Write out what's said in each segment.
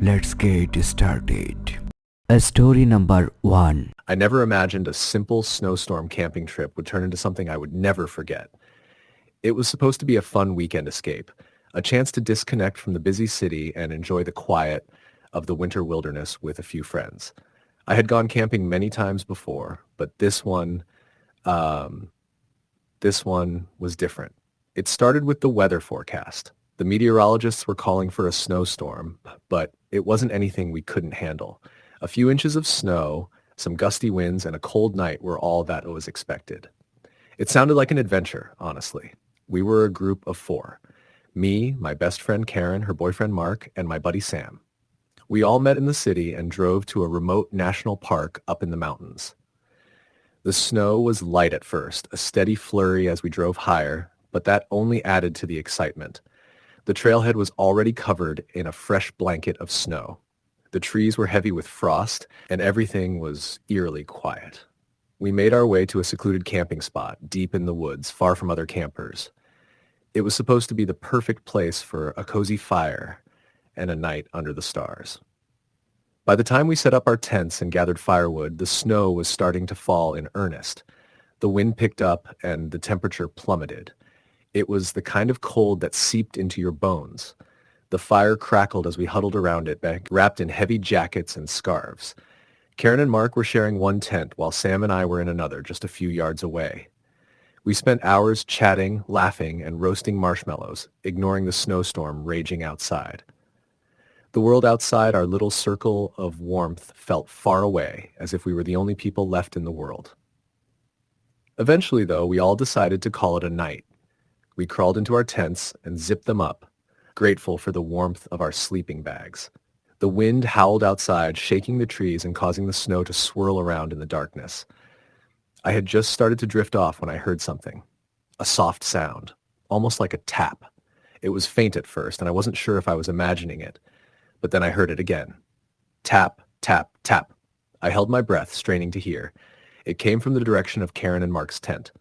Let's get started. Story number 1. I never imagined a simple snowstorm camping trip would turn into something I would never forget. It was supposed to be a fun weekend escape, a chance to disconnect from the busy city and enjoy the quiet of the winter wilderness with a few friends. I had gone camping many times before, but um, this one was different. It started with the weather forecast. The meteorologists were calling for a snowstorm, but it wasn't anything we couldn't handle. A few inches of snow, some gusty winds, and a cold night were all that was expected. It sounded like an adventure, honestly. We were a group of 4. Me, my best friend Karen, her boyfriend Mark, and my buddy Sam. We all met in the city and drove to a remote national park up in the mountains. The snow was light at first, a steady flurry as we drove higher, but that only added to the excitement. The trailhead was already covered in a fresh blanket of snow. The trees were heavy with frost, and everything was eerily quiet. We made our way to a secluded camping spot, deep in the woods, far from other campers. It was supposed to be the perfect place for a cozy fire and a night under the stars. By the time we set up our tents and gathered firewood, the snow was starting to fall in earnest. The wind picked up and the temperature plummeted. It was the kind of cold that seeped into your bones. The fire crackled as we huddled around it, wrapped in heavy jackets and scarves. Karen and Mark were sharing one tent, while Sam and I were in another, just a few yards away. We spent hours chatting, laughing, and roasting marshmallows, ignoring the snowstorm raging outside. The world outside our little circle of warmth felt far away, as if we were the only people left in the world. Eventually, though, we all decided to call it a night. We crawled into our tents and zipped them up, grateful for the warmth of our sleeping bags. The wind howled outside, shaking the trees and causing the snow to swirl around in the darkness. I had just started to drift off when I heard something. A soft sound, almost like a tap. It was faint at first, and I wasn't sure if I was imagining it. But then I heard it again. Tap, tap, tap. I held my breath, straining to hear. It came from the direction of Karen and Mark's tent.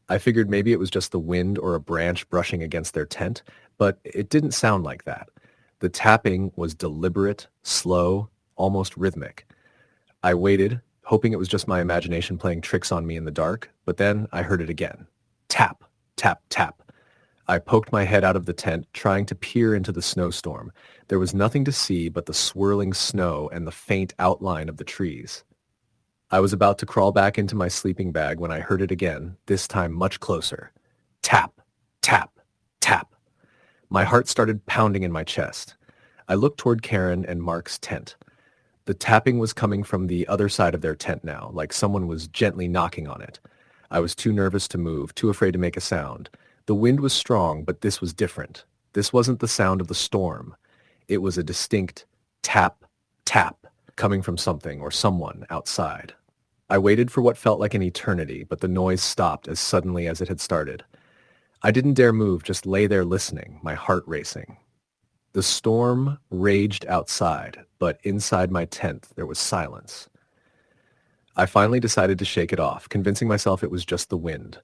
I figured maybe it was just the wind or a branch brushing against their tent, but it didn't sound like that. The tapping was deliberate, slow, almost rhythmic. I waited, hoping it was just my imagination playing tricks on me in the dark, but then I heard it again. Tap, tap, tap. I poked my head out of the tent, trying to peer into the snowstorm. There was nothing to see but the swirling snow and the faint outline of the trees. I was about to crawl back into my sleeping bag when I heard it again, this time much closer. Tap, tap, tap. My heart started pounding in my chest. I looked toward Karen and Mark's tent. The tapping was coming from the other side of their tent now, like someone was gently knocking on it. I was too nervous to move, too afraid to make a sound. The wind was strong, but this was different. This wasn't the sound of the storm. It was a distinct tap, tap, coming from something or someone outside. I waited for what felt like an eternity, but the noise stopped as suddenly as it had started. I didn't dare move, just lay there listening, my heart racing. The storm raged outside, but inside my tent there was silence. I finally decided to shake it off, convincing myself it was just the wind.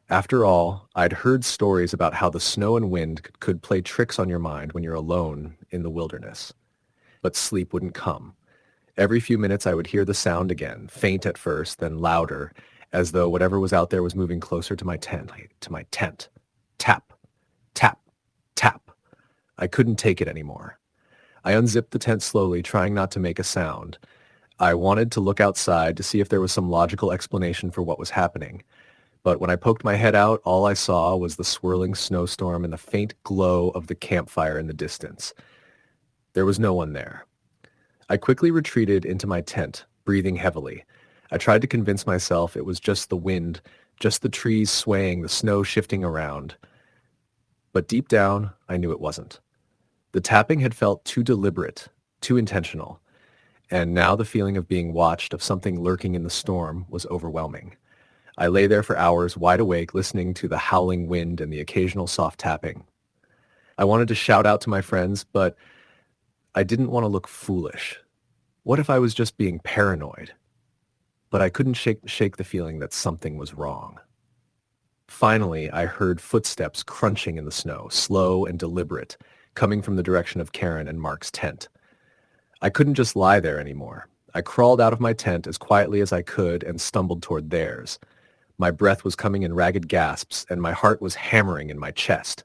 After all, I'd heard stories about how the snow and wind could play tricks on your mind when you're alone in the wilderness. But sleep wouldn't come. Every few minutes I would hear the sound again, faint at first, then louder, as though whatever was out there was moving closer to my tent. Tap, tap, tap. I couldn't take it anymore. I unzipped the tent slowly, trying not to make a sound. I wanted to look outside to see if there was some logical explanation for what was happening. But when I poked my head out, all I saw was the swirling snowstorm and the faint glow of the campfire in the distance. There was no one there. I quickly retreated into my tent, breathing heavily. I tried to convince myself it was just the wind, just the trees swaying, the snow shifting around. But deep down, I knew it wasn't. The tapping had felt too deliberate, too intentional. And now the feeling of being watched, of something lurking in the storm, was overwhelming. I lay there for hours, wide awake, listening to the howling wind and the occasional soft tapping. I wanted to shout out to my friends, but I didn't want to look foolish. What if I was just being paranoid? But I couldn't shake the feeling that something was wrong. Finally, I heard footsteps crunching in the snow, slow and deliberate, coming from the direction of Karen and Mark's tent. I couldn't just lie there anymore. I crawled out of my tent as quietly as I could and stumbled toward theirs. My breath was coming in ragged gasps, and my heart was hammering in my chest.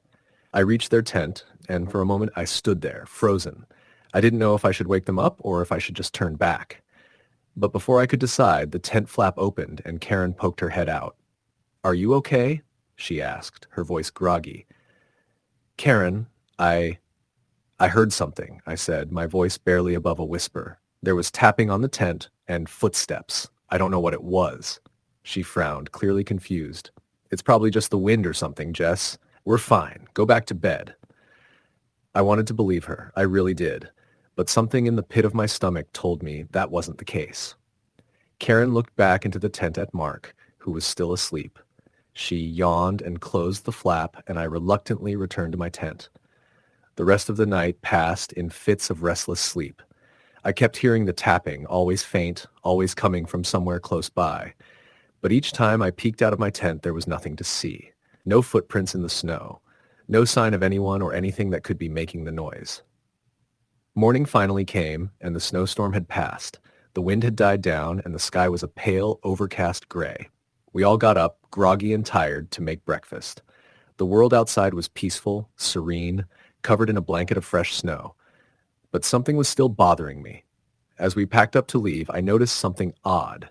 I reached their tent, and for a moment I stood there, frozen. I didn't know if I should wake them up or if I should just turn back. But before I could decide, the tent flap opened and Karen poked her head out. "Are you okay?" she asked, her voice groggy. "Karen, I heard something," I said, my voice barely above a whisper. "There was tapping on the tent and footsteps. I don't know what it was." She frowned, clearly confused. "It's probably just the wind or something, Jess. We're fine. Go back to bed." I wanted to believe her. I really did. But something in the pit of my stomach told me that wasn't the case. Karen looked back into the tent at Mark, who was still asleep. She yawned and closed the flap, and I reluctantly returned to my tent. The rest of the night passed in fits of restless sleep. I kept hearing the tapping, always faint, always coming from somewhere close by. But each time I peeked out of my tent, there was nothing to see. No footprints in the snow. No sign of anyone or anything that could be making the noise. Morning finally came, and the snowstorm had passed. The wind had died down, and the sky was a pale, overcast gray. We all got up, groggy and tired, to make breakfast. The world outside was peaceful, serene, covered in a blanket of fresh snow. But something was still bothering me. As we packed up to leave, I noticed something odd.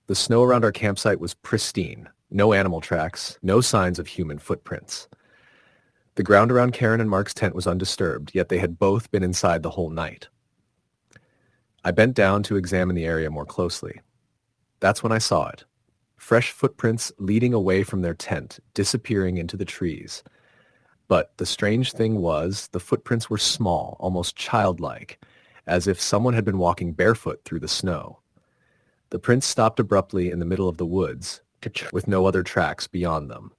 The snow around our campsite was pristine. No animal tracks, no signs of human footprints. The ground around Karen and Mark's tent was undisturbed, yet they had both been inside the whole night. I bent down to examine the area more closely. That's when I saw it. Fresh footprints leading away from their tent, disappearing into the trees. But the strange thing was, the footprints were small, almost childlike, as if someone had been walking barefoot through the snow. The prints stopped abruptly in the middle of the woods, with no other tracks beyond them.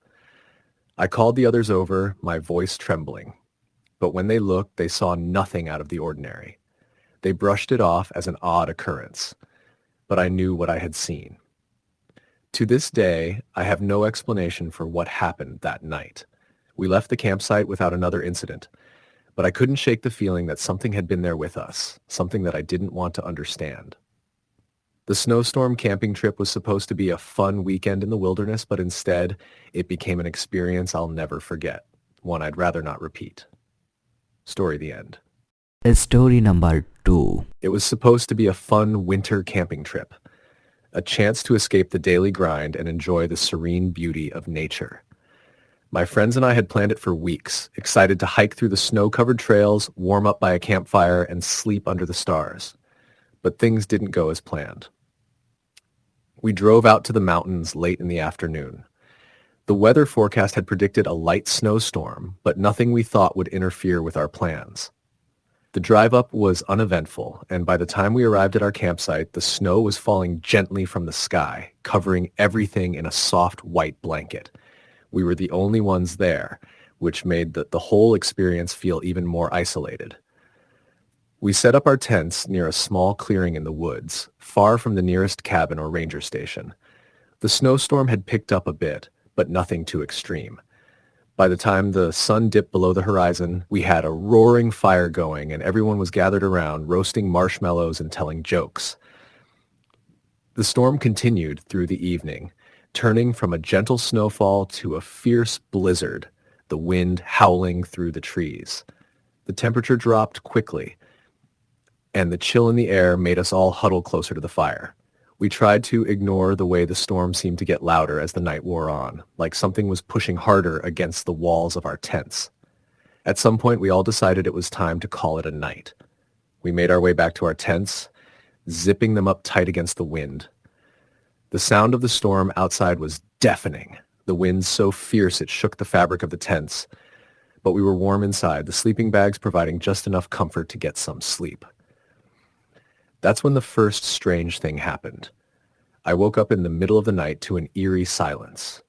I called the others over, my voice trembling. But when they looked, they saw nothing out of the ordinary. They brushed it off as an odd occurrence. But I knew what I had seen. To this day, I have no explanation for what happened that night. We left the campsite without another incident, but I couldn't shake the feeling that something had been there with us, something that I didn't want to understand. The Snowstorm camping trip was supposed to be a fun weekend in the wilderness, but instead, it became an experience I'll never forget, one I'd rather not repeat. Story the end. Story number 2. It was supposed to be a fun winter camping trip, a chance to escape the daily grind and enjoy the serene beauty of nature. My friends and I had planned it for weeks, excited to hike through the snow-covered trails, warm up by a campfire, and sleep under the stars. But things didn't go as planned. We drove out to the mountains late in the afternoon. The weather forecast had predicted a light snowstorm, but nothing we thought would interfere with our plans. The drive up was uneventful, and by the time we arrived at our campsite, the snow was falling gently from the sky, covering everything in a soft white blanket. We were the only ones there, which made the whole experience feel even more isolated. We set up our tents near a small clearing in the woods, far from the nearest cabin or ranger station. The snowstorm had picked up a bit, but nothing too extreme. By the time the sun dipped below the horizon, we had a roaring fire going and everyone was gathered around, roasting marshmallows and telling jokes. The storm continued through the evening, turning from a gentle snowfall to a fierce blizzard, the wind howling through the trees. The temperature dropped quickly, and the chill in the air made us all huddle closer to the fire. We tried to ignore the way the storm seemed to get louder as the night wore on, like something was pushing harder against the walls of our tents. At some point, we all decided it was time to call it a night. We made our way back to our tents, zipping them up tight against the wind. The sound of the storm outside was deafening, the wind so fierce it shook the fabric of the tents. But we were warm inside, the sleeping bags providing just enough comfort to get some sleep. That's when the first strange thing happened. I woke up in the middle of the night to an eerie silence.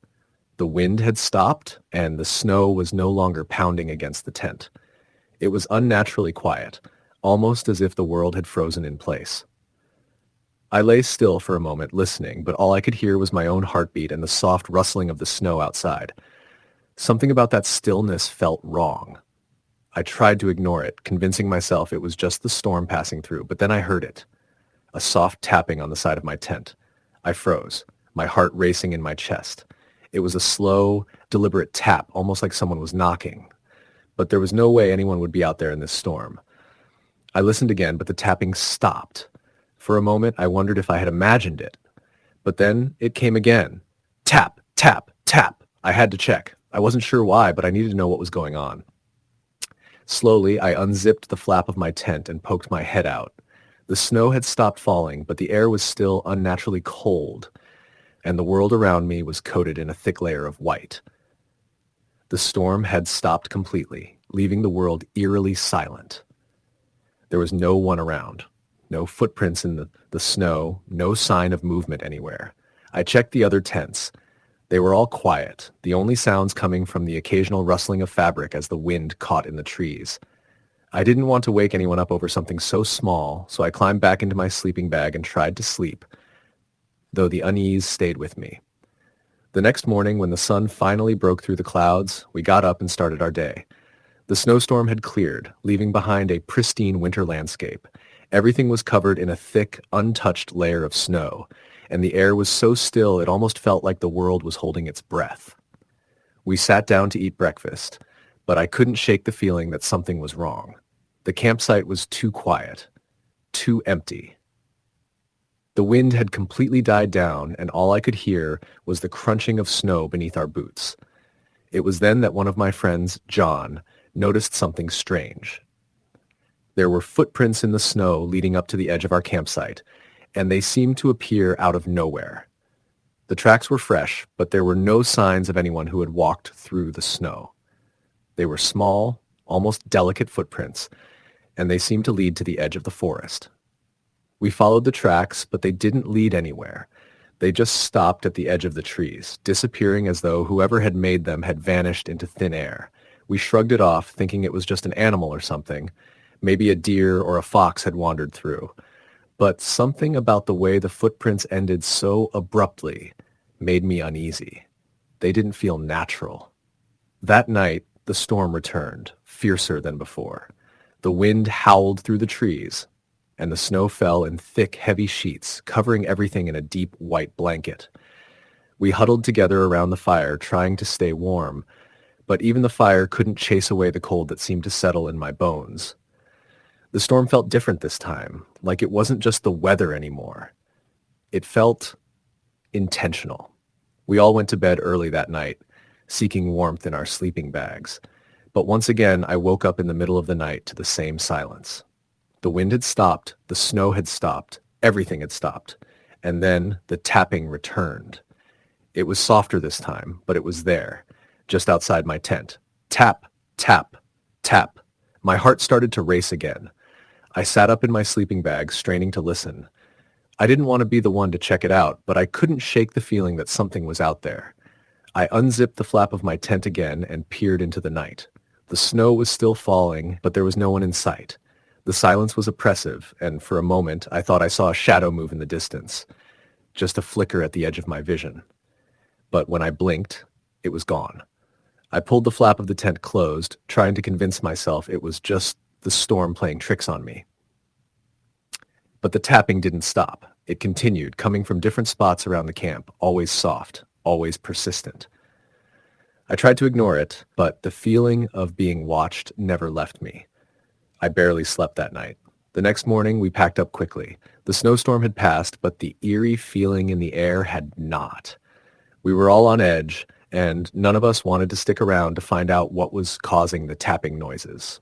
The wind had stopped, and the snow was no longer pounding against the tent. It was unnaturally quiet, almost as if the world had frozen in place. I lay still for a moment, listening, but all I could hear was my own heartbeat and the soft rustling of the snow outside. Something about that stillness felt wrong. I tried to ignore it, convincing myself it was just the storm passing through, but then I heard it, a soft tapping on the side of my tent. I froze, my heart racing in my chest. It was a slow, deliberate tap, almost like someone was knocking. But there was no way anyone would be out there in this storm. I listened again, but the tapping stopped. For a moment, I wondered if I had imagined it. But then it came again. Tap, tap, tap. I had to check. I wasn't sure why, but I needed to know what was going on. Slowly, I unzipped the flap of my tent and poked my head out. The snow had stopped falling, but the air was still unnaturally cold, and the world around me was coated in a thick layer of white. The storm had stopped completely, leaving the world eerily silent. There was no one around, no footprints in the snow, no sign of movement anywhere. I checked the other tents. They were all quiet, the only sounds coming from the occasional rustling of fabric as the wind caught in the trees. I didn't want to wake anyone up over something so small, so I climbed back into my sleeping bag and tried to sleep, though the unease stayed with me. The next morning, when the sun finally broke through the clouds, we got up and started our day. The snowstorm had cleared, leaving behind a pristine winter landscape. Everything was covered in a thick, untouched layer of snow, and the air was so still it almost felt like the world was holding its breath. We sat down to eat breakfast, but I couldn't shake the feeling that something was wrong. The campsite was too quiet, too empty. The wind had completely died down, and all I could hear was the crunching of snow beneath our boots. It was then that one of my friends, John, noticed something strange. There were footprints in the snow leading up to the edge of our campsite, and they seemed to appear out of nowhere. The tracks were fresh, but there were no signs of anyone who had walked through the snow. They were small, almost delicate footprints, and they seemed to lead to the edge of the forest. We followed the tracks, but they didn't lead anywhere. They just stopped at the edge of the trees, disappearing as though whoever had made them had vanished into thin air. We shrugged it off, thinking it was just an animal or something. Maybe a deer or a fox had wandered through. But something about the way the footprints ended so abruptly made me uneasy. They didn't feel natural. That night, the storm returned, fiercer than before. The wind howled through the trees, and the snow fell in thick, heavy sheets, covering everything in a deep white blanket. We huddled together around the fire, trying to stay warm, but even the fire couldn't chase away the cold that seemed to settle in my bones. The storm felt different this time, like it wasn't just the weather anymore. It felt intentional. We all went to bed early that night, seeking warmth in our sleeping bags. But once again, I woke up in the middle of the night to the same silence. The wind had stopped, the snow had stopped, everything had stopped, and then the tapping returned. It was softer this time, but it was there, just outside my tent. Tap, tap, tap. My heart started to race again. I sat up in my sleeping bag, straining to listen. I didn't want to be the one to check it out, but I couldn't shake the feeling that something was out there. I unzipped the flap of my tent again and peered into the night. The snow was still falling, but there was no one in sight. The silence was oppressive, and for a moment I thought I saw a shadow move in the distance, just a flicker at the edge of my vision. But when I blinked, it was gone. I pulled the flap of the tent closed, trying to convince myself it was just the storm playing tricks on me. But the tapping didn't stop. It continued, coming from different spots around the camp, always soft, always persistent. I tried to ignore it, but the feeling of being watched never left me. I barely slept that night. The next morning, we packed up quickly. The snowstorm had passed, but the eerie feeling in the air had not. We were all on edge, and none of us wanted to stick around to find out what was causing the tapping noises.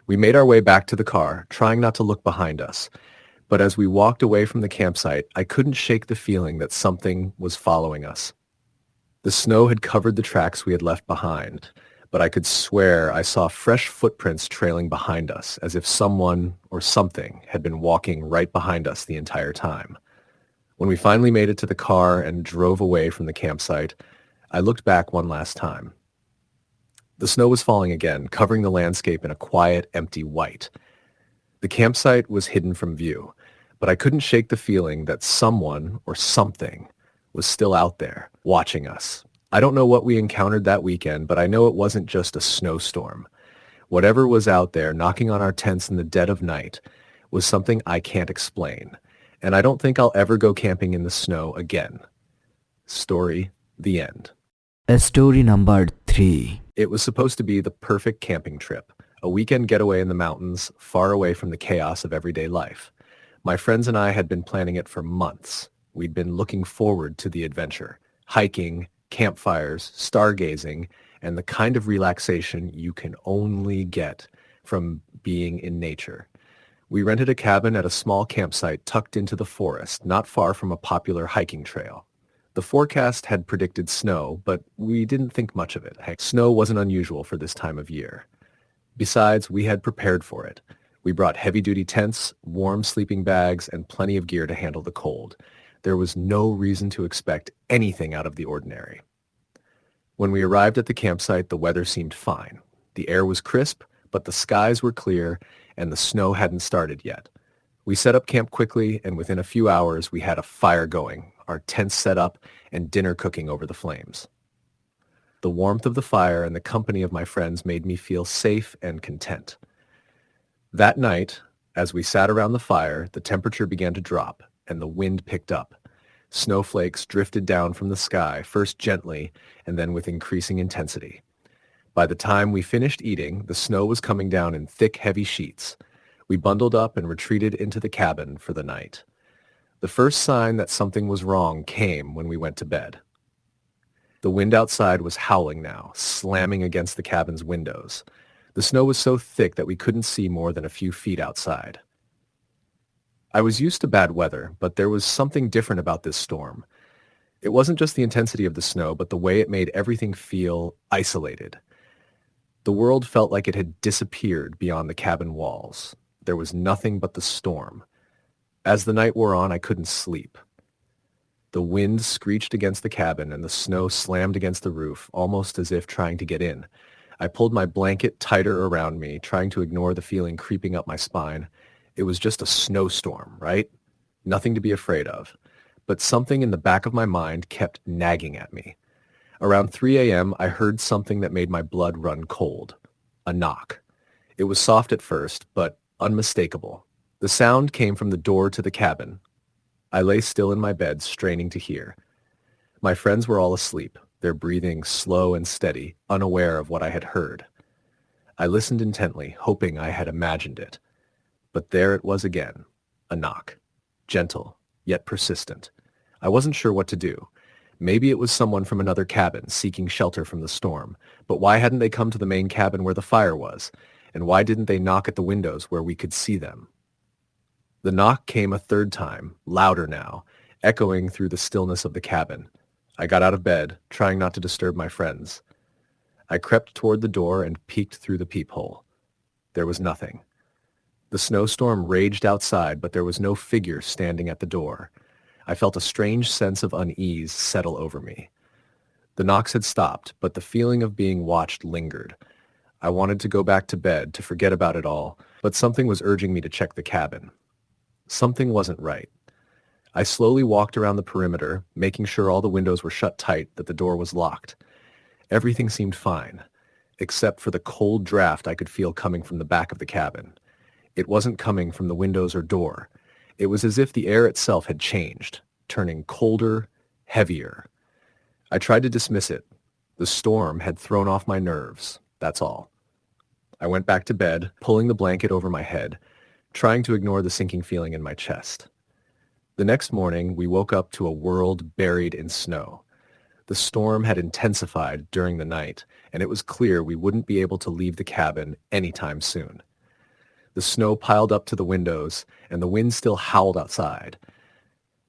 We made our way back to the car, trying not to look behind us. But as we walked away from the campsite, I couldn't shake the feeling that something was following us. The snow had covered the tracks we had left behind, but I could swear I saw fresh footprints trailing behind us, as if someone or something had been walking right behind us the entire time. When we finally made it to the car and drove away from the campsite, I looked back one last time. The snow was falling again, covering the landscape in a quiet, empty white. The campsite was hidden from view, but I couldn't shake the feeling that someone or something was still out there, watching us. I don't know what we encountered that weekend, but I know it wasn't just a snowstorm. Whatever was out there knocking on our tents in the dead of night was something I can't explain, and I don't think I'll ever go camping in the snow again. Story, the end. Story number 3. It was supposed to be the perfect camping trip, a weekend getaway in the mountains, far away from the chaos of everyday life. My friends and I had been planning it for months. We'd been looking forward to the adventure, hiking, campfires, stargazing, and the kind of relaxation you can only get from being in nature. We rented a cabin at a small campsite tucked into the forest, not far from a popular hiking trail. The forecast had predicted snow, but we didn't think much of it. Heck, snow wasn't unusual for this time of year. Besides, we had prepared for it. We brought heavy-duty tents, warm sleeping bags, and plenty of gear to handle the cold. There was no reason to expect anything out of the ordinary. When we arrived at the campsite, the weather seemed fine. The air was crisp, but the skies were clear, and the snow hadn't started yet. We set up camp quickly, and within a few hours, we had a fire going, our tents set up, and dinner cooking over the flames. The warmth of the fire and the company of my friends made me feel safe and content. That night, as we sat around the fire, the temperature began to drop, and the wind picked up. Snowflakes drifted down from the sky, first gently, and then with increasing intensity. By the time we finished eating, the snow was coming down in thick, heavy sheets. We bundled up and retreated into the cabin for the night. The first sign that something was wrong came when we went to bed. The wind outside was howling now, slamming against the cabin's windows. The snow was so thick that we couldn't see more than a few feet outside. I was used to bad weather, but there was something different about this storm. It wasn't just the intensity of the snow, but the way it made everything feel isolated. The world felt like it had disappeared beyond the cabin walls. There was nothing but the storm. As the night wore on, I couldn't sleep. The wind screeched against the cabin and the snow slammed against the roof, almost as if trying to get in. I pulled my blanket tighter around me, trying to ignore the feeling creeping up my spine. It was just a snowstorm, right? Nothing to be afraid of. But something in the back of my mind kept nagging at me. Around 3 a.m., I heard something that made my blood run cold. A knock. It was soft at first, but unmistakable. The sound came from the door to the cabin. I lay still in my bed, straining to hear. My friends were all asleep, their breathing slow and steady, unaware of what I had heard. I listened intently, hoping I had imagined it. But there it was again, a knock. Gentle, yet persistent. I wasn't sure what to do. Maybe it was someone from another cabin seeking shelter from the storm, but why hadn't they come to the main cabin where the fire was? And why didn't they knock at the windows where we could see them? The knock came a third time, louder now, echoing through the stillness of the cabin. I got out of bed, trying not to disturb my friends. I crept toward the door and peeked through the peephole. There was nothing. The snowstorm raged outside, but there was no figure standing at the door. I felt a strange sense of unease settle over me. The knocks had stopped, but the feeling of being watched lingered. I wanted to go back to bed to forget about it all, but something was urging me to check the cabin. Something wasn't right. I slowly walked around the perimeter, making sure all the windows were shut tight, that the door was locked. Everything seemed fine, except for the cold draft I could feel coming from the back of the cabin. It wasn't coming from the windows or door. It was as if the air itself had changed, turning colder, heavier. I tried to dismiss it. The storm had thrown off my nerves, that's all. I went back to bed, pulling the blanket over my head, trying to ignore the sinking feeling in my chest. The next morning, we woke up to a world buried in snow. The storm had intensified during the night, and it was clear we wouldn't be able to leave the cabin anytime soon. The snow piled up to the windows, and the wind still howled outside.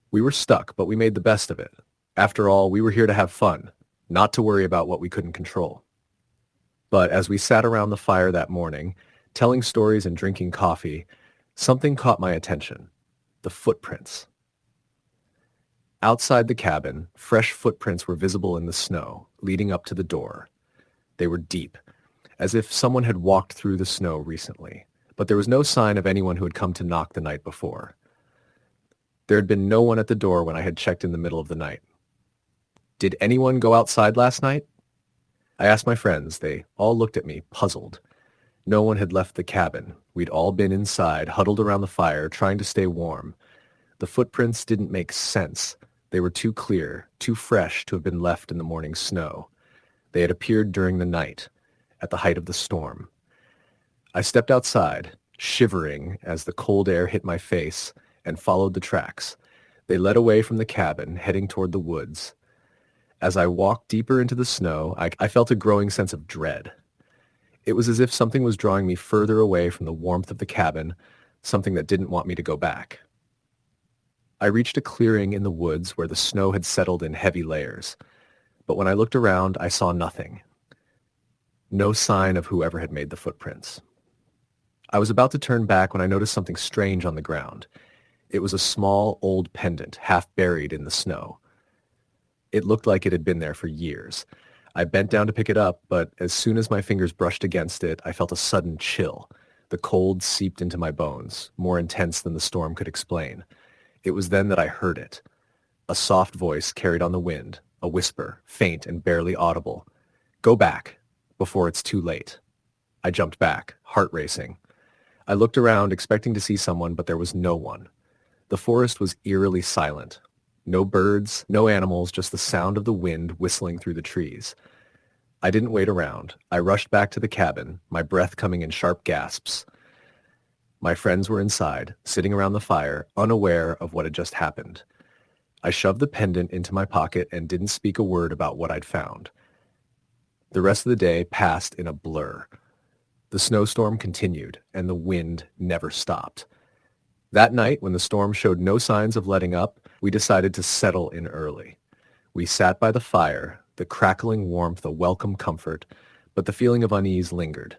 We were stuck, but we made the best of it. After all, we were here to have fun, not to worry about what we couldn't control. But as we sat around the fire that morning, telling stories and drinking coffee, something caught my attention. The footprints. Outside the cabin, fresh footprints were visible in the snow, leading up to the door. They were deep, as if someone had walked through the snow recently, but there was no sign of anyone who had come to knock the night before. There had been no one at the door when I had checked in the middle of the night. Did anyone go outside last night? I asked my friends. They all looked at me, puzzled. No one had left the cabin. We'd all been inside, huddled around the fire, trying to stay warm. The footprints didn't make sense. They were too clear, too fresh to have been left in the morning snow. They had appeared during the night, at the height of the storm. I stepped outside, shivering as the cold air hit my face, and followed the tracks. They led away from the cabin, heading toward the woods. As I walked deeper into the snow, I felt a growing sense of dread. It was as if something was drawing me further away from the warmth of the cabin, something that didn't want me to go back. I reached a clearing in the woods where the snow had settled in heavy layers. But when I looked around, I saw nothing. No sign of whoever had made the footprints. I was about to turn back when I noticed something strange on the ground. It was a small, old pendant, half buried in the snow. It looked like it had been there for years. I bent down to pick it up, but as soon as my fingers brushed against it, I felt a sudden chill. The cold seeped into my bones, more intense than the storm could explain. It was then that I heard it. A soft voice carried on the wind, a whisper, faint and barely audible. "Go back, before it's too late." I jumped back, heart racing. I looked around, expecting to see someone, but there was no one. The forest was eerily silent. No birds, no animals, just the sound of the wind whistling through the trees. I didn't wait around. I rushed back to the cabin, my breath coming in sharp gasps. My friends were inside, sitting around the fire, unaware of what had just happened. I shoved the pendant into my pocket and didn't speak a word about what I'd found. The rest of the day passed in a blur. The snowstorm continued, and the wind never stopped. That night, when the storm showed no signs of letting up, we decided to settle in early. We sat by the fire, the crackling warmth a welcome comfort, but the feeling of unease lingered.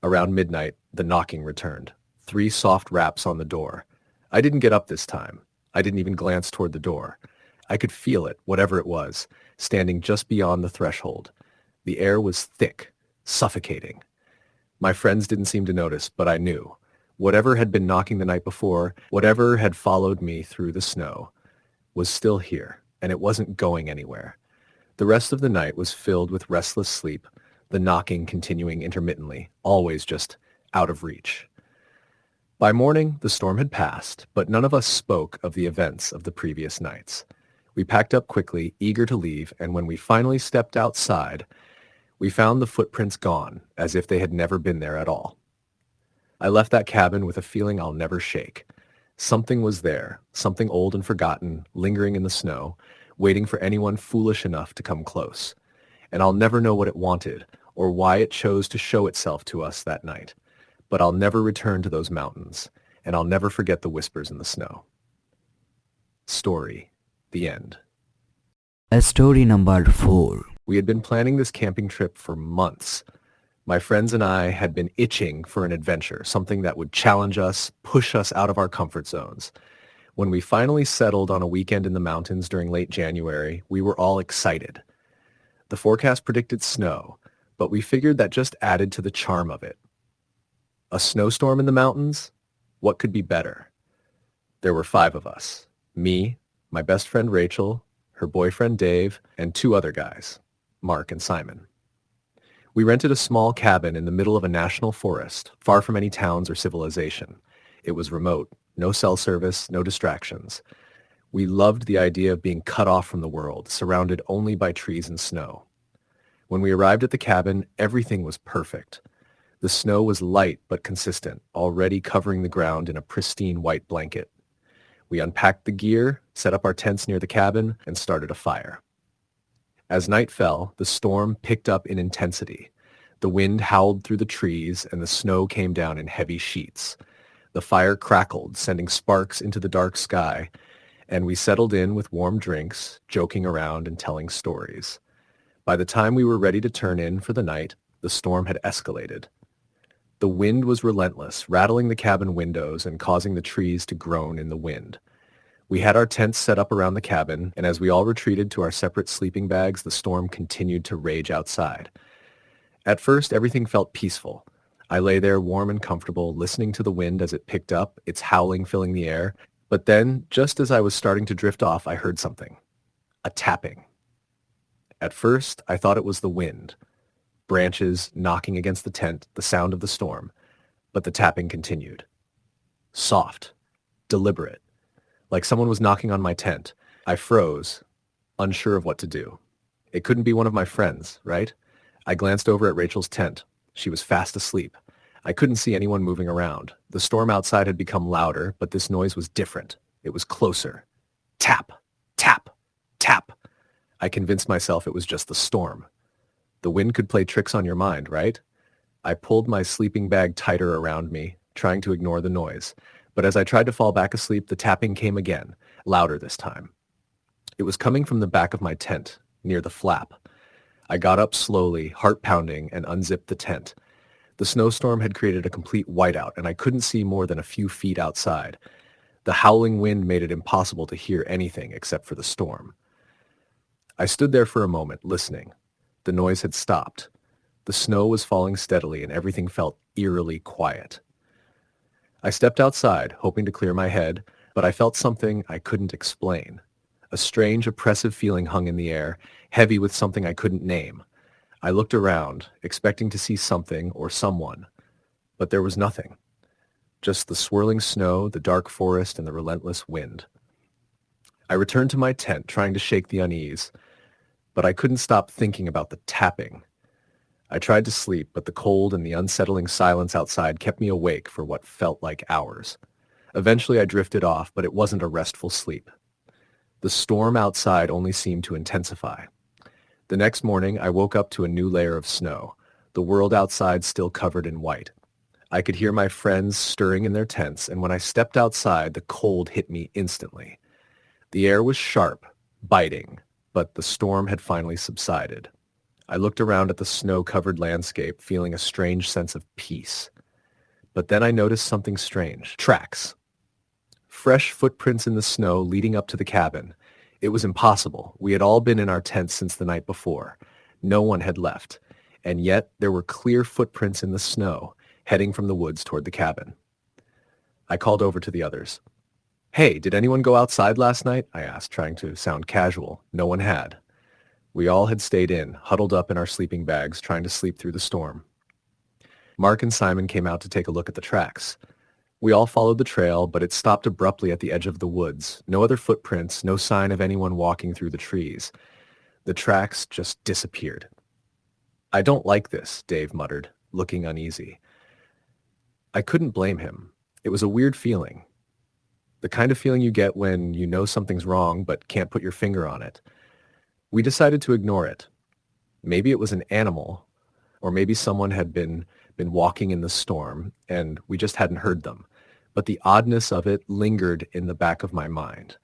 Around midnight, the knocking returned. 3 soft raps on the door. I didn't get up this time. I didn't even glance toward the door. I could feel it, whatever it was, standing just beyond the threshold. The air was thick, suffocating. My friends didn't seem to notice, but I knew. Whatever had been knocking the night before, whatever had followed me through the snow, was still here, and it wasn't going anywhere. The rest of the night was filled with restless sleep, the knocking continuing intermittently, always just out of reach. By morning, the storm had passed, but none of us spoke of the events of the previous nights. We packed up quickly, eager to leave, and when we finally stepped outside, we found the footprints gone, as if they had never been there at all. I left that cabin with a feeling I'll never shake. Something was there, something old and forgotten, lingering in the snow, waiting for anyone foolish enough to come close. And I'll never know what it wanted, or why it chose to show itself to us that night. But I'll never return to those mountains, and I'll never forget the whispers in the snow. Story. The end. Story number 4. We had been planning this camping trip for months. My friends and I had been itching for an adventure, something that would challenge us, push us out of our comfort zones. When we finally settled on a weekend in the mountains during late January, we were all excited. The forecast predicted snow, but we figured that just added to the charm of it. A snowstorm in the mountains? What could be better? There were 5 of us. Me, my best friend Rachel, her boyfriend Dave, and 2 other guys, Mark and Simon. We rented a small cabin in the middle of a national forest, far from any towns or civilization. It was remote, no cell service, no distractions. We loved the idea of being cut off from the world, surrounded only by trees and snow. When we arrived at the cabin, everything was perfect. The snow was light but consistent, already covering the ground in a pristine white blanket. We unpacked the gear, set up our tents near the cabin, and started a fire. As night fell, the storm picked up in intensity. The wind howled through the trees, and the snow came down in heavy sheets. The fire crackled, sending sparks into the dark sky, and we settled in with warm drinks, joking around and telling stories. By the time we were ready to turn in for the night, the storm had escalated. The wind was relentless, rattling the cabin windows and causing the trees to groan in the wind. We had our tents set up around the cabin, and as we all retreated to our separate sleeping bags, the storm continued to rage outside. At first, everything felt peaceful. I lay there warm and comfortable, listening to the wind as it picked up, its howling filling the air. But then, just as I was starting to drift off, I heard something. A tapping. At first, I thought it was the wind. branches knocking against the tent, the sound of the storm. But the tapping continued. Soft, deliberate, like someone was knocking on my tent. I froze, unsure of what to do. It couldn't be one of my friends, right? I glanced over at Rachel's tent. She was fast asleep. I couldn't see anyone moving around. The storm outside had become louder, but this noise was different. It was closer. Tap, tap, tap. I convinced myself it was just the storm. The wind could play tricks on your mind, right? I pulled my sleeping bag tighter around me, trying to ignore the noise. But as I tried to fall back asleep, the tapping came again, louder this time. It was coming from the back of my tent, near the flap. I got up slowly, heart pounding, and unzipped the tent. The snowstorm had created a complete whiteout, and I couldn't see more than a few feet outside. The howling wind made it impossible to hear anything except for the storm. I stood there for a moment, listening. The noise had stopped. The snow was falling steadily, and everything felt eerily quiet. I stepped outside, hoping to clear my head, but I felt something I couldn't explain. A strange, oppressive feeling hung in the air, heavy with something I couldn't name. I looked around, expecting to see something or someone, but there was nothing. Just the swirling snow, the dark forest, and the relentless wind. I returned to my tent, trying to shake the unease, but I couldn't stop thinking about the tapping. I tried to sleep, but the cold and the unsettling silence outside kept me awake for what felt like hours. Eventually I drifted off, but it wasn't a restful sleep. The storm outside only seemed to intensify. The next morning, I woke up to a new layer of snow, the world outside still covered in white. I could hear my friends stirring in their tents, and when I stepped outside, the cold hit me instantly. The air was sharp, biting, but the storm had finally subsided. I looked around at the snow-covered landscape, feeling a strange sense of peace. But then I noticed something strange. Tracks. Fresh footprints in the snow leading up to the cabin. It was impossible. We had all been in our tents since the night before. No one had left. And yet there were clear footprints in the snow, heading from the woods toward the cabin. I called over to the others. "Hey, did anyone go outside last night?" I asked, trying to sound casual. No one had. We all had stayed in, huddled up in our sleeping bags, trying to sleep through the storm. Mark and Simon came out to take a look at the tracks. We all followed the trail, but it stopped abruptly at the edge of the woods. No other footprints, no sign of anyone walking through the trees. The tracks just disappeared. "I don't like this," Dave muttered, looking uneasy. I couldn't blame him. It was a weird feeling. The kind of feeling you get when you know something's wrong but can't put your finger on it. We decided to ignore it. Maybe it was an animal, or maybe someone had been walking in the storm, and we just hadn't heard them. But the oddness of it lingered in the back of my mind.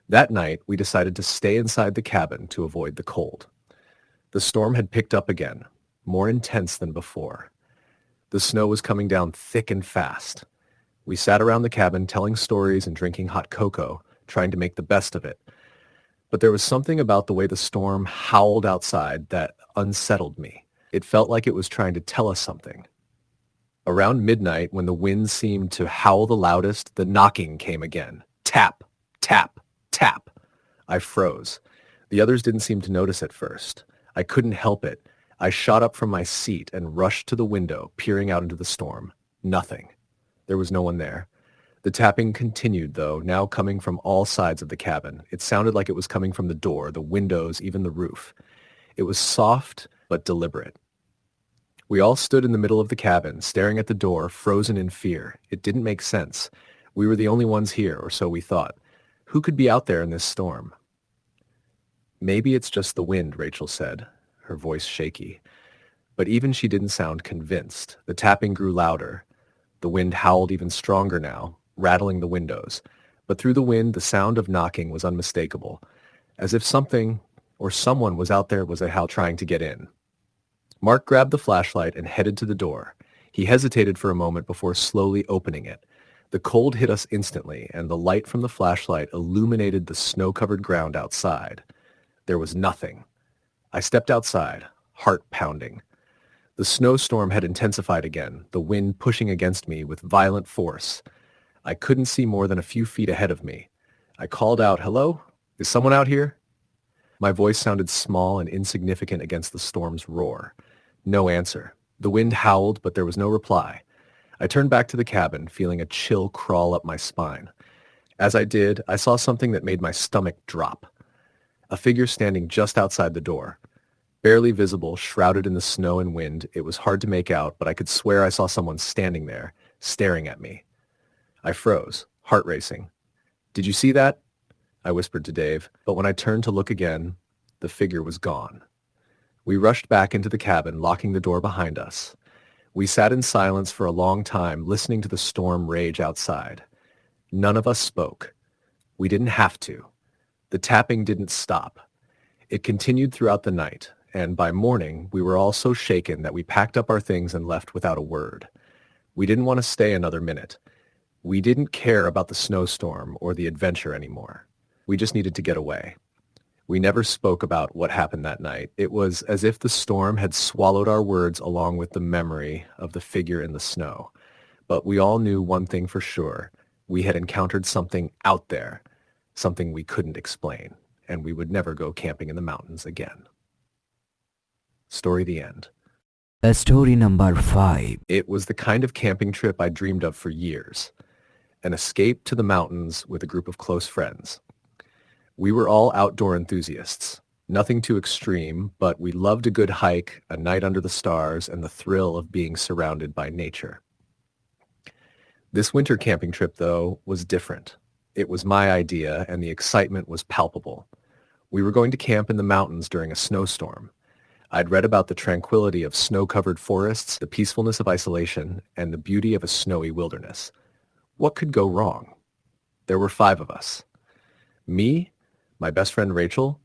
That night, we decided to stay inside the cabin to avoid the cold. The storm had picked up again, more intense than before. The snow was coming down thick and fast. We sat around the cabin telling stories and drinking hot cocoa, trying to make the best of it. But there was something about the way the storm howled outside that unsettled me. It felt like it was trying to tell us something. Around midnight, when the wind seemed to howl the loudest, the knocking came again. Tap, tap, tap. I froze. The others didn't seem to notice at first. I couldn't help it. I shot up from my seat and rushed to the window, peering out into the storm. Nothing. There was no one there. The tapping continued, though, now coming from all sides of the cabin. It sounded like it was coming from the door, the windows, even the roof. It was soft but deliberate. We all stood in the middle of the cabin, staring at the door, frozen in fear. It didn't make sense. We were the only ones here, or so we thought. Who could be out there in this storm? "Maybe it's just the wind," Rachel said, her voice shaky. But even she didn't sound convinced. The tapping grew louder. The wind howled even stronger now, rattling the windows. But through the wind, the sound of knocking was unmistakable, as if something or someone was out there trying to get in. Mark grabbed the flashlight and headed to the door. He hesitated for a moment before slowly opening it. The cold hit us instantly, and the light from the flashlight illuminated the snow-covered ground outside. There was nothing. I stepped outside, heart pounding. The snowstorm had intensified again, the wind pushing against me with violent force. I couldn't see more than a few feet ahead of me. I called out, "Hello? Is someone out here?" My voice sounded small and insignificant against the storm's roar. No answer. The wind howled, but there was no reply. I turned back to the cabin, feeling a chill crawl up my spine. As I did, I saw something that made my stomach drop. A figure standing just outside the door. Barely visible, shrouded in the snow and wind, it was hard to make out, but I could swear I saw someone standing there, staring at me. I froze, heart racing. "Did you see that?" I whispered to Dave, but when I turned to look again, the figure was gone. We rushed back into the cabin, locking the door behind us. We sat in silence for a long time, listening to the storm rage outside. None of us spoke. We didn't have to. The tapping didn't stop. It continued throughout the night, and by morning, we were all so shaken that we packed up our things and left without a word. We didn't want to stay another minute. We didn't care about the snowstorm or the adventure anymore. We just needed to get away. We never spoke about what happened that night. It was as if the storm had swallowed our words along with the memory of the figure in the snow. But we all knew one thing for sure. We had encountered something out there, something we couldn't explain, and we would never go camping in the mountains again. Story the end. Story number 5. It was the kind of camping trip I dreamed of for years. An escape to the mountains with a group of close friends. We were all outdoor enthusiasts. Nothing too extreme, but we loved a good hike, a night under the stars, and the thrill of being surrounded by nature. This winter camping trip, though, was different. It was my idea, and the excitement was palpable. We were going to camp in the mountains during a snowstorm. I'd read about the tranquility of snow-covered forests, the peacefulness of isolation, and the beauty of a snowy wilderness. What could go wrong? There were 5 of us. Me, my best friend Rachel,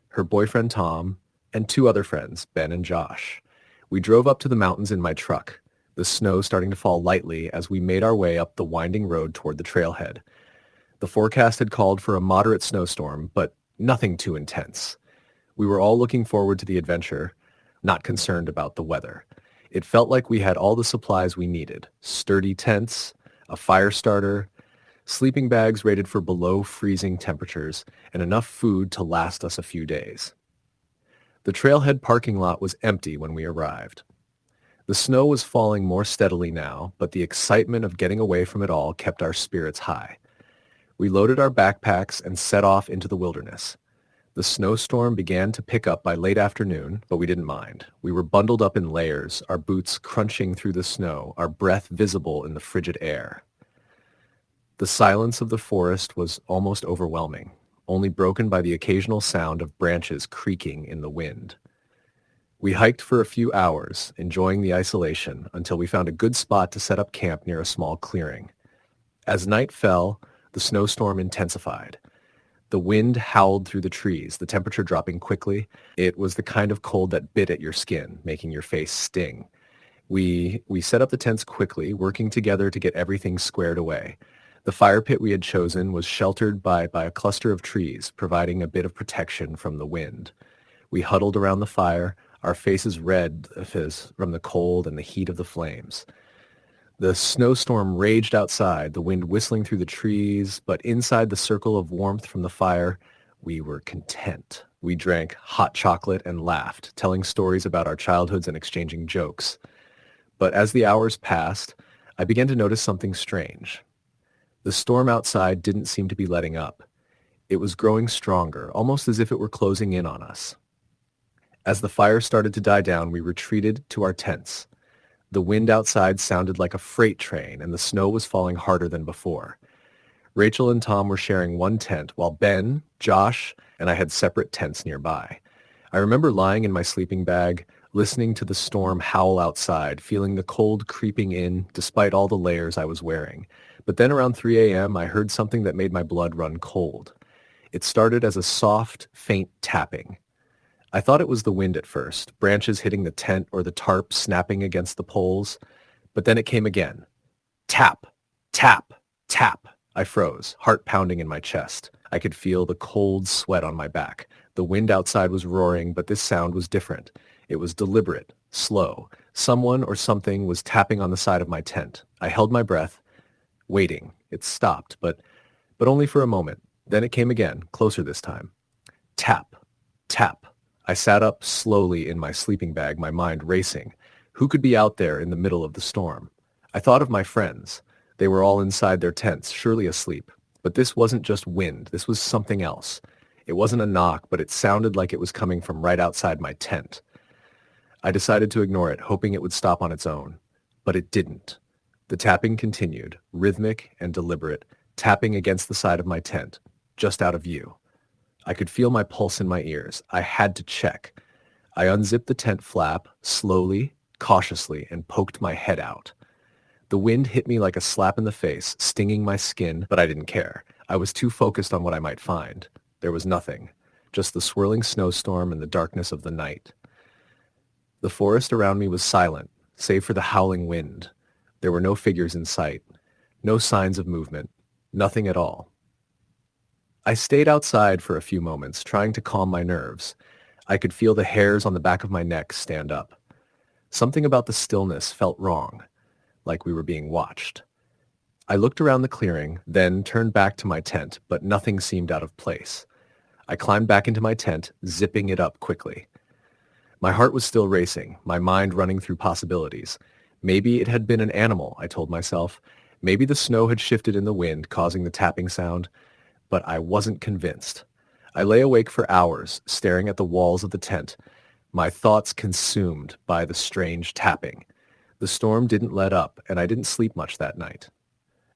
her boyfriend Tom, and 2 other friends, Ben and Josh. We drove up to the mountains in my truck, the snow starting to fall lightly as we made our way up the winding road toward the trailhead. The forecast had called for a moderate snowstorm, but nothing too intense. We were all looking forward to the adventure, not concerned about the weather. It felt like we had all the supplies we needed: sturdy tents, a fire starter, sleeping bags rated for below freezing temperatures, and enough food to last us a few days. The trailhead parking lot was empty when we arrived. The snow was falling more steadily now, but the excitement of getting away from it all kept our spirits high. We loaded our backpacks and set off into the wilderness. The snowstorm began to pick up by late afternoon, but we didn't mind. We were bundled up in layers, our boots crunching through the snow, our breath visible in the frigid air. The silence of the forest was almost overwhelming, only broken by the occasional sound of branches creaking in the wind. We hiked for a few hours, enjoying the isolation, until we found a good spot to set up camp near a small clearing. As night fell, the snowstorm intensified. The wind howled through the trees, the temperature dropping quickly. It was the kind of cold that bit at your skin, making your face sting. We set up the tents quickly, working together to get everything squared away. The fire pit we had chosen was sheltered by a cluster of trees, providing a bit of protection from the wind. We huddled around the fire, our faces red from the cold and the heat of the flames. The snowstorm raged outside, the wind whistling through the trees, but inside the circle of warmth from the fire, we were content. We drank hot chocolate and laughed, telling stories about our childhoods and exchanging jokes. But as the hours passed, I began to notice something strange. The storm outside didn't seem to be letting up. It was growing stronger, almost as if it were closing in on us. As the fire started to die down, we retreated to our tents. The wind outside sounded like a freight train, and the snow was falling harder than before. Rachel and Tom were sharing one tent, while Ben, Josh, and I had separate tents nearby. I remember lying in my sleeping bag, listening to the storm howl outside, feeling the cold creeping in despite all the layers I was wearing. But then around 3 a.m., I heard something that made my blood run cold. It started as a soft, faint tapping. I thought it was the wind at first, branches hitting the tent or the tarp snapping against the poles. But then it came again. Tap, tap, tap. I froze, heart pounding in my chest. I could feel the cold sweat on my back. The wind outside was roaring, but this sound was different. It was deliberate, slow. Someone or something was tapping on the side of my tent. I held my breath, waiting. It stopped, but only for a moment. Then it came again, closer this time. Tap, tap. I sat up slowly in my sleeping bag, my mind racing. Who could be out there in the middle of the storm? I thought of my friends. They were all inside their tents, surely asleep. But this wasn't just wind. This was something else. It wasn't a knock, but it sounded like it was coming from right outside my tent. I decided to ignore it, hoping it would stop on its own. But it didn't. The tapping continued, rhythmic and deliberate, tapping against the side of my tent, just out of view. I could feel my pulse in my ears. I had to check. I unzipped the tent flap, slowly, cautiously, and poked my head out. The wind hit me like a slap in the face, stinging my skin, but I didn't care. I was too focused on what I might find. There was nothing, just the swirling snowstorm and the darkness of the night. The forest around me was silent, save for the howling wind. There were no figures in sight, no signs of movement, nothing at all. I stayed outside for a few moments, trying to calm my nerves. I could feel the hairs on the back of my neck stand up. Something about the stillness felt wrong, like we were being watched. I looked around the clearing, then turned back to my tent, but nothing seemed out of place. I climbed back into my tent, zipping it up quickly. My heart was still racing, my mind running through possibilities. Maybe it had been an animal, I told myself. Maybe the snow had shifted in the wind, causing the tapping sound. But I wasn't convinced. I lay awake for hours, staring at the walls of the tent, my thoughts consumed by the strange tapping. The storm didn't let up, and I didn't sleep much that night.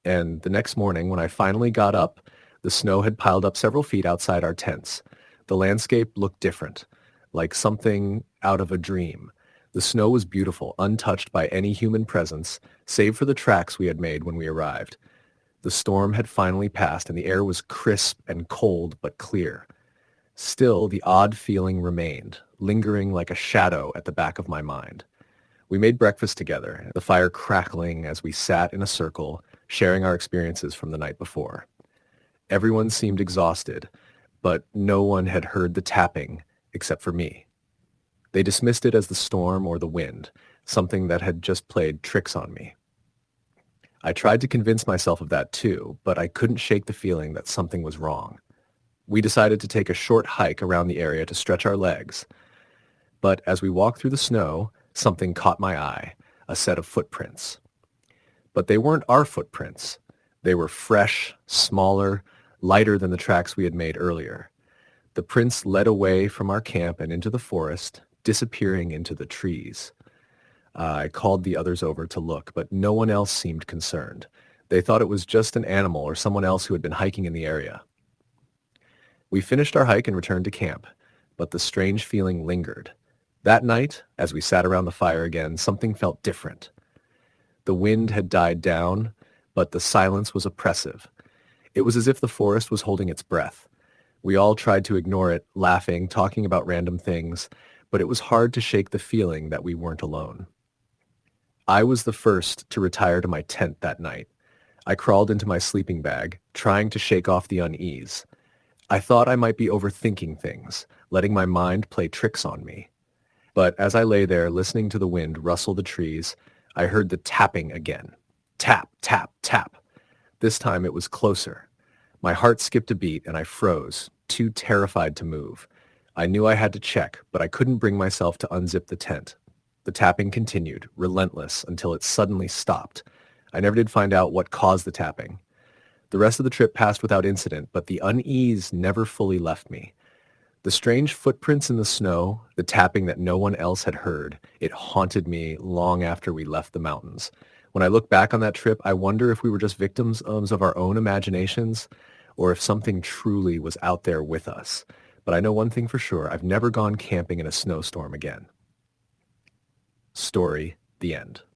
And the next morning, when I finally got up, the snow had piled up several feet outside our tents. The landscape looked different, like something out of a dream. The snow was beautiful, untouched by any human presence, save for the tracks we had made when we arrived. The storm had finally passed, and the air was crisp and cold but clear. Still, the odd feeling remained, lingering like a shadow at the back of my mind. We made breakfast together, the fire crackling as we sat in a circle, sharing our experiences from the night before. Everyone seemed exhausted, but no one had heard the tapping except for me. They dismissed it as the storm or the wind, something that had just played tricks on me. I tried to convince myself of that too, but I couldn't shake the feeling that something was wrong. We decided to take a short hike around the area to stretch our legs. But as we walked through the snow, something caught my eye, a set of footprints. But they weren't our footprints. They were fresh, smaller, lighter than the tracks we had made earlier. The prints led away from our camp and into the forest, disappearing into the trees. I called the others over to look, but no one else seemed concerned. They thought it was just an animal or someone else who had been hiking in the area. We finished our hike and returned to camp, but the strange feeling lingered. That night, as we sat around the fire again, something felt different. The wind had died down, but the silence was oppressive. It was as if the forest was holding its breath. We all tried to ignore it, laughing, talking about random things, but it was hard to shake the feeling that we weren't alone. I was the first to retire to my tent that night. I crawled into my sleeping bag, trying to shake off the unease. I thought I might be overthinking things, letting my mind play tricks on me. But as I lay there listening to the wind rustle the trees, I heard the tapping again. Tap, tap, tap. This time it was closer. My heart skipped a beat and I froze, too terrified to move. I knew I had to check, but I couldn't bring myself to unzip the tent. The tapping continued, relentless, until it suddenly stopped. I never did find out what caused the tapping. The rest of the trip passed without incident, but the unease never fully left me. The strange footprints in the snow, the tapping that no one else had heard, it haunted me long after we left the mountains. When I look back on that trip, I wonder if we were just victims of our own imaginations, or if something truly was out there with us. But I know one thing for sure, I've never gone camping in a snowstorm again. Story, the end.